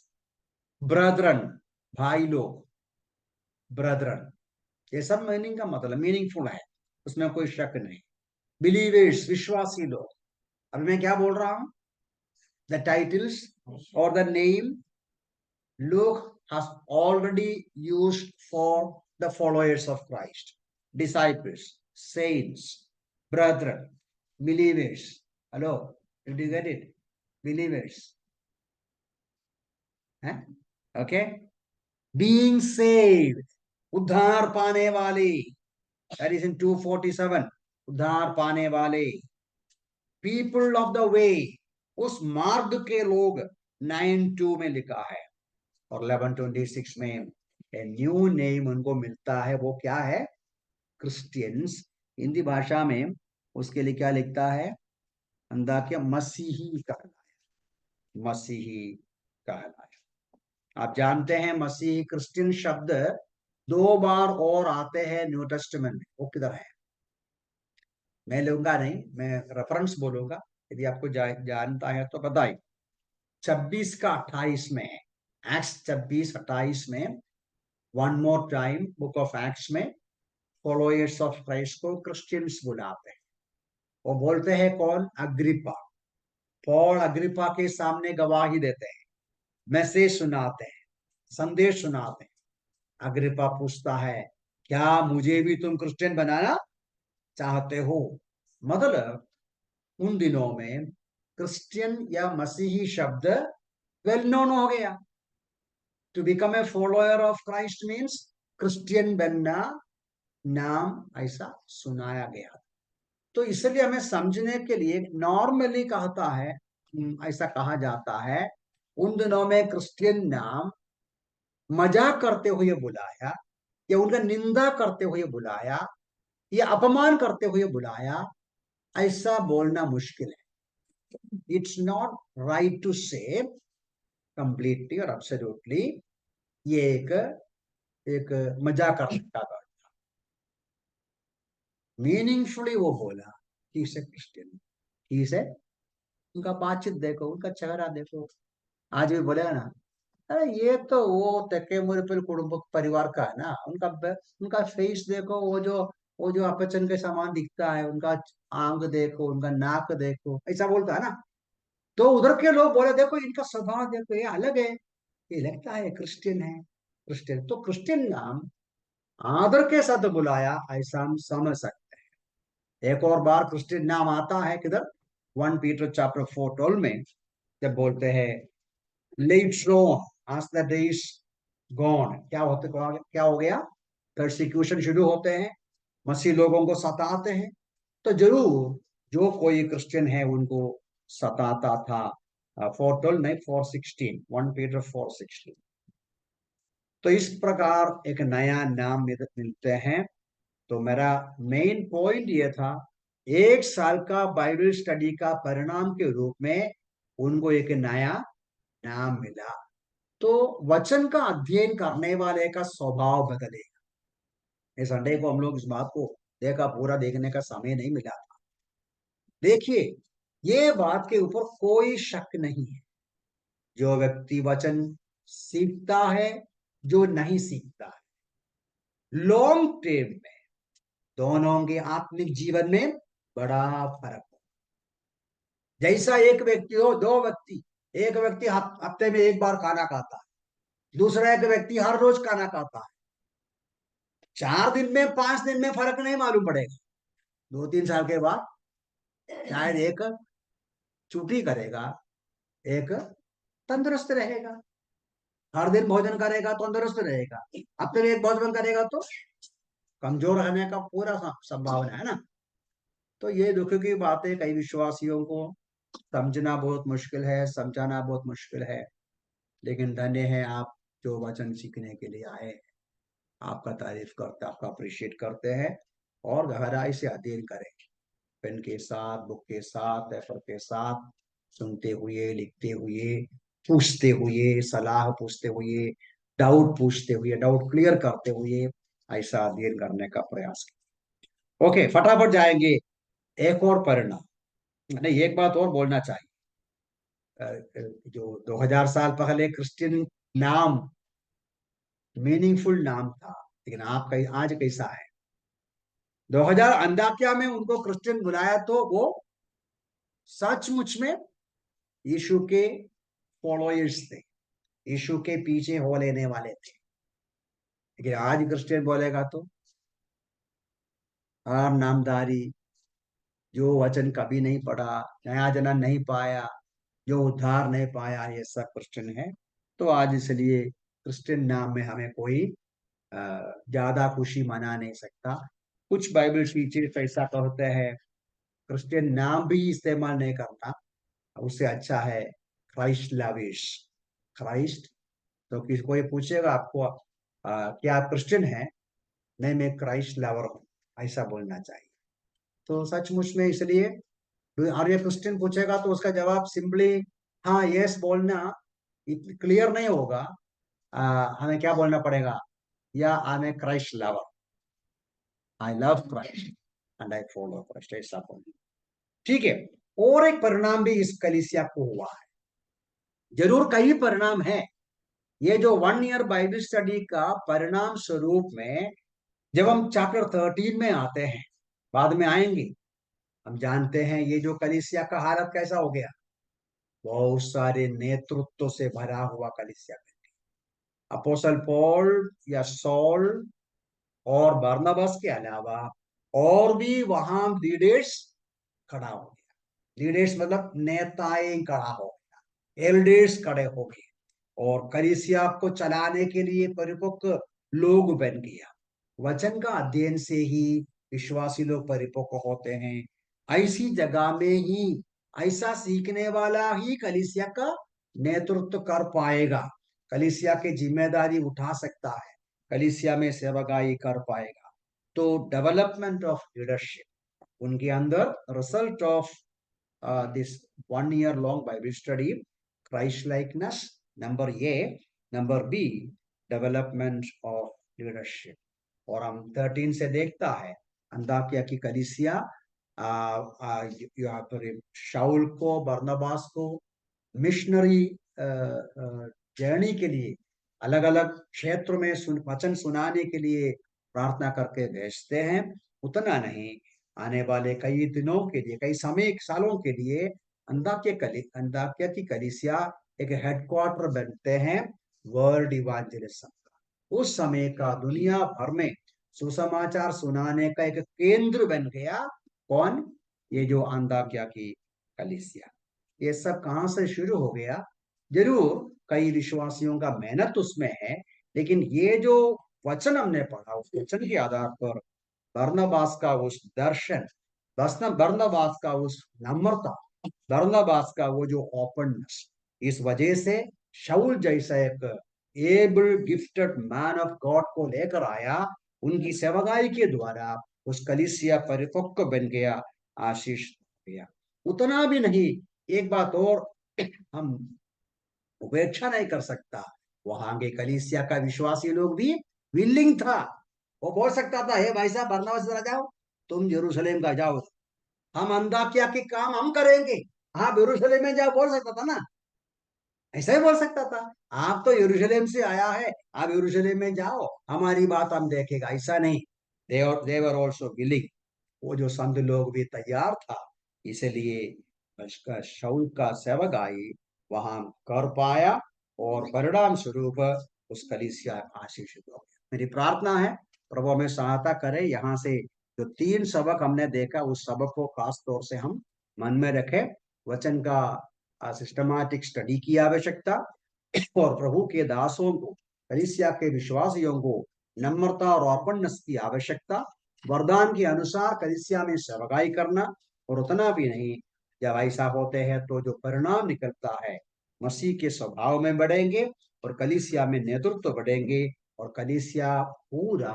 ब्रदरन, भाई लोग, ब्रदरन, ये सब मीनिंग का मतलब मीनिंगफुल है, उसमें कोई शक नहीं। बिलीवर्स, विश्वासी लोग। अब मैं क्या बोल रहा हूं? द टाइटल्स और the name Luke has already used for the followers of Christ: disciples, saints, brethren, believers. Hello, did you get it? Believers. Okay. Being saved, उद्धार पाने वाले, that is in 247, उद्धार पाने वाले। People of the way, उस मार्ग के लोग, 9:2 में लिखा है, और 11:26 में न्यू नेम उनको मिलता है, वो क्या है? क्रिश्चियंस। हिंदी भाषा में उसके लिए क्या लिखता है? अंदाकिया मसीही कहलाया, मसीही कहलाया। आप जानते हैं मसीही, क्रिश्चियन शब्द 2 बार और आते हैं न्यू टेस्टामेंट में। वो किधर है? मैं लूंगा नहीं, मैं रेफरेंस बोलूंगा, यदि आपको जानता है तो बताइए। 26 का 28 में है, एक्ट्स 26:28 में। One more time, book of acts में फॉलोअर्स ऑफ क्राइस्ट को क्रिश्चियंस बुलाते हैं। वो बोलते हैं कौन? अग्रिपा। पॉल अग्रिपा के सामने गवाही देते हैं, मैसेज सुनाते हैं, संदेश सुनाते हैं। अग्रिपा पूछता है, क्या मुझे भी तुम क्रिश्चियन बनाना चाहते हो? मतलब उन दिनों में क्रिश्चियन या मसीही शब्द वेल नोन हो गया। To become a follower of Christ means Christian बनना, नाम ऐसा सुनाया गया। तो इसलिए हमें समझने के लिए नॉर्मली कहता है, ऐसा कहा जाता है, उन दिनों में क्रिश्चियन नाम मजाक करते हुए बुलाया, या उनका निंदा करते हुए बुलाया, या अपमान करते हुए बुलाया, ऐसा बोलना मुश्किल है। इट्स नॉट राइट टू से कंप्लीटली और एब्सोल्युटली ये एक मजाक करने का बात। मीनिंगफुली वो बोला कि इसे क्रिश्चियन, इसे उनका बातचीत देखो, उनका चेहरा देखो। आज भी बोले ना, अरे ये तो वो तेकेमुरपल कुटुंब परिवार का है ना, उनका फेस देखो, वो जो अपचन के समान दिखता है, उनका आंख देखो, उनका नाक देखो, ऐसा बोलता है ना। तो उधर के लोग बोले देखो इनका स्वभाव देखो ये अलग है, ये लगता है क्रिश्चियन है, क्रिश्चियन। तो क्रिश्चियन नाम आदर के साथ बुलाया, ऐसा हम समझ सकते हैं। एक और बार क्रिश्चियन नाम आता है किधर, 1 पीटर चैप्टर 4:12 में, जब बोलते हैं लेट्रो as the days gone, क्या हो गया, परसिक्यूशन शुरू होते हैं, मसीह लोगों को सताते हैं। तो जरूर जो कोई क्रिश्चियन है उनको सताता था। 4:12 नहीं, 4:16, 1 पीटर 4:16। तो इस प्रकार एक नया नाम मिलते हैं। तो मेरा मेन पॉइंट ये था, 1 साल का बाइबल स्टडी का परिणाम के रूप में उनको एक नया नाम मिला। तो वचन का अध्ययन करने वाले का स्वभाव बदलेगा। इस संडे को हम लोग इस बात को देखा, पूरा देखने का समय नहीं मिला था। देखिए, ये बात के ऊपर कोई शक नहीं है, जो व्यक्ति वचन सीखता है, जो नहीं सीखता है, लॉन्ग टर्म में दोनों के आत्मिक जीवन में बड़ा फर्क हो। जैसा एक व्यक्ति हो, दो व्यक्ति, एक व्यक्ति हफ्ते में एक बार खाना खाता है, दूसरा एक व्यक्ति हर रोज खाना खाता है। 4 दिन में 5 दिन में फर्क नहीं मालूम पड़ेगा, 2-3 साल के बाद शायद एक छुट्टी करेगा, एक तंदुरुस्त रहेगा। हर दिन भोजन करेगा तंदुरुस्त रहेगा, हफ्ते में एक भोजन करेगा तो कमजोर रहने का पूरा संभावना है ना। तो ये दुख की बातें कई विश्वासियों को समझना बहुत मुश्किल है, समझाना बहुत मुश्किल है। लेकिन धन्य है आप जो वचन सीखने के लिए आए, आपका तारीफ करते, आपका अप्रिशिएट करते हैं, और गहराई से अध्ययन करें, पेन के साथ, बुक के साथ, पेपर के साथ, सुनते हुए, लिखते हुए, पूछते हुए, सलाह पूछते हुए, डाउट पूछते हुए, डाउट क्लियर करते हुए, ऐसा अध्ययन करने का प्रयास करें। ओके, फटाफट जाएंगे। एक और परिणाम, नहीं एक बात और बोलना चाहिए। जो 2000 साल पहले क्रिश्चियन नाम मीनिंगफुल नाम था, लेकिन आपका आज कैसा है? 2000 अंताकिया में उनको क्रिश्चियन बुलाया तो वो सचमुच में यीशु के फॉलोअर्स थे, यीशु के पीछे हो लेने वाले थे। लेकिन आज क्रिश्चियन बोलेगा तो आम नामधारी, जो वचन कभी नहीं पढ़ा, नया जन्म नहीं पाया, जो उद्धार नहीं पाया, ये सब क्रिश्चियन है। तो आज इसलिए क्रिश्चियन नाम में हमें कोई ज्यादा खुशी मना नहीं सकता। कुछ बाइबल टीचर्स ऐसा कहते हैं क्रिश्चियन नाम भी इस्तेमाल नहीं करना, उससे अच्छा है क्राइस्ट लविश, क्राइस्ट। तो किसी को ये पूछेगा आपको क्या आप क्रिश्चियन हैं? नहीं, मैं क्राइस्ट लवर हूँ, ऐसा बोलना चाहिए। तो सचमुच में इसलिए, और ये क्रिश्चियन पूछेगा तो उसका जवाब सिंपली हाँ यस बोलना क्लियर नहीं होगा। हमें क्या बोलना पड़ेगा? या I am a Christ lover, I love Christ and I follow Christ, ऐसा बोलना। ठीक है। और एक परिणाम भी इस कलीसिया को हुआ है, जरूर कई परिणाम है। ये जो 1 ईयर बाइबल स्टडी का परिणाम स्वरूप में, जब हम चैप्टर 13 में आते हैं, बाद में आएंगे, हम जानते हैं ये जो कलीसिया का हालत कैसा हो गया। बहुत सारे नेतृत्व से भरा हुआ कलीसिया। अपोस्टल पॉल या सॉल और बरनबास के अलावा और भी वहां लीडर्स खड़ा हो गया। लीडर्स मतलब नेताएं खड़ा हो गया, एल्डर्स खड़े हो गए, और कलीसिया को चलाने के लिए परिपक्व लोग बन गया। वचन का अध्ययन से ही विश्वासी लोग परिपक्व होते हैं। ऐसी जगह में ही ऐसा सीखने वाला ही कलीसिया का नेतृत्व कर पाएगा, कलीसिया की जिम्मेदारी उठा सकता है, कलीसिया में सेवकाई कर पाएगा। तो डेवलपमेंट ऑफ लीडरशिप, उनके अंदर result of this 1 year long Bible study, Christ likeness, number A, number B, development of leadership. और हम 13 से देखता है अंताकिया की कलीसिया यहाँ पर शाऊल को, बरनबास को मिशनरी जर्नी के लिए अलग अलग क्षेत्र में वचन सुनाने के लिए प्रार्थना करके भेजते हैं। उतना नहीं, आने वाले कई दिनों के लिए, कई समय सालों के लिए अंताकिया की कलीसिया एक हेडक्वार्टर बनते हैं वर्ल्ड इवांजेलिज्म का। उस समय का दुनिया भर में सुसमाचार सुनाने का एक केंद्र बन गया। कौन? ये जो अंताकिया की कलीसिया। ये सब कहां से शुरू हो गया? जरूर कई विश्वासियों का मेहनत उसमें है, लेकिन ये जो वचन हमने पढ़ा उस वचन के आधार पर बरनबास का उस दर्शन, बरनबास का उस नम्रता, बरनबास का वो जो ओपननेस, इस वजह से शाऊल जैसा एक able gifted man of God को लेकर आया। उनकी सेवकाई के द्वारा उस कलीसिया परिपक्व बन गया, आशीष गया। उतना भी नहीं, एक बात और हम उपेक्षा नहीं कर सकता, वहां के कलीसिया का विश्वासी लोग भी विलिंग था। वो बोल सकता था, हे भाई साहब बरनबास जरा जाओ, तुम यरूशलेम का जाओ, हम अंताकिया के काम हम करेंगे, आप यरूशलेम में जाओ, बोल सकता था ना। ऐसा ही बोल सकता था, आप तो यरूशलेम से आया है, आप यरूशलेम में जाओ, हमारी बात हम देखेगा। ऐसा नहीं, देवर ऑल्सो विलिंग। वो जो संत लोग भी तैयार था, इसलिए शाऊल का सेवकाई वहां कर पाया और परिणाम स्वरूप उस कलीसिया आशीषित हो गया। मेरी प्रार्थना है प्रभु हमें सहायता करे, यहाँ से जो 3 सबक हमने देखा उस सबक को खास तौर से हम मन में रखें। वचन का सिस्टमैटिक स्टडी की आवश्यकता, और प्रभु के दासों को, कलीसिया के विश्वासियों को नम्रता और ओपननेस की आवश्यकता, वरदान के अनुसार कलीसिया में सेवकाई करना, और उतना भी नहीं, जब ऐसा होते हैं तो जो परिणाम निकलता है मसीह के स्वभाव में बढ़ेंगे और कलीसिया में नेतृत्व बढ़ेंगे, और कलीसिया पूरा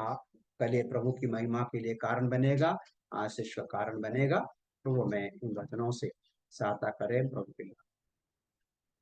कले प्रभु की महिमा के लिए कारण बनेगा, आशीष का कारण बनेगा। प्रभु में इन वचनों से सहायता करें। प्रभु के लिए